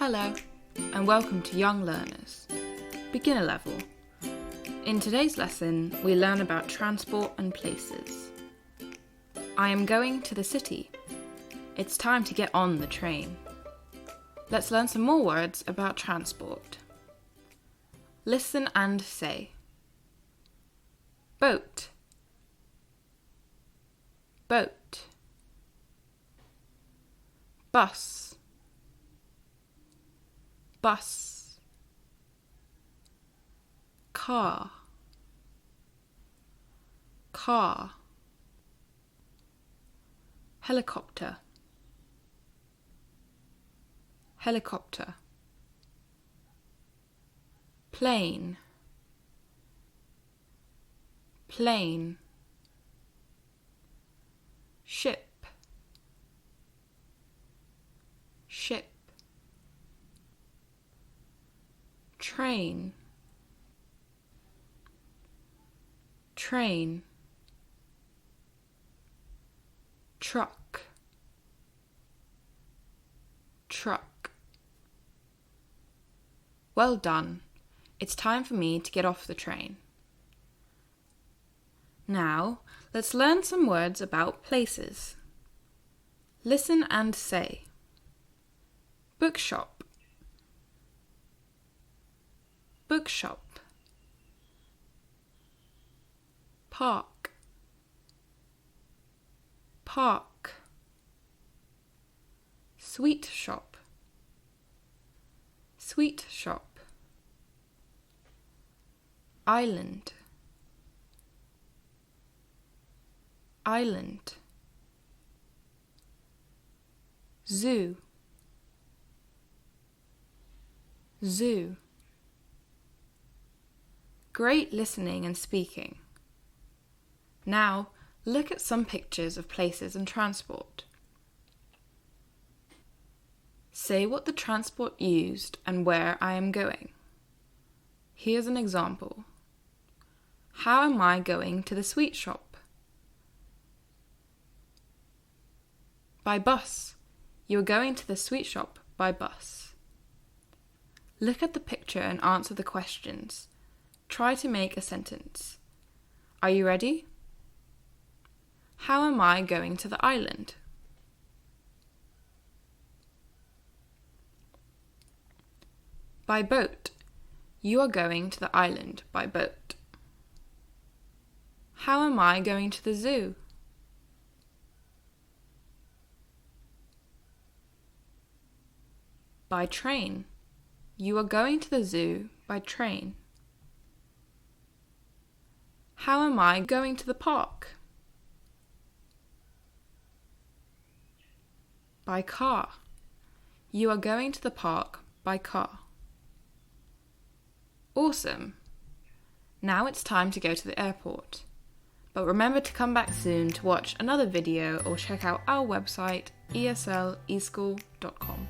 Hello, and welcome to Young Learners, beginner level. In today's lesson, we learn about transport and places. I am going to the city. It's time to get on the train. Let's learn some more words about transport. Listen and say. Boat, boat. Bus, bus. Car, car. Helicopter, helicopter. Plane, plane. Ship, ship. Train, train. Truck, truck. Well done. It's time for me to get off the train. Now, let's learn some words about places. Listen and say. Bookshop, bookshop. Park, park. Sweet shop, sweet shop. Island, island. Zoo, zoo. Great listening and speaking. Now, look at some pictures of places and transport. Say what the transport used and where I am going. Here's an example. How am I going to the sweet shop? By bus. You are going to the sweet shop by bus. Look at the picture and answer the questions. Try to make a sentence. Are you ready? How am I going to the island? By boat. You are going to the island by boat. How am I going to the zoo? By train. You are going to the zoo by train. How am I going to the park? By car. You are going to the park by car. Awesome! Now it's time to go to the airport. But remember to come back soon to watch another video or check out our website esleSchool.com.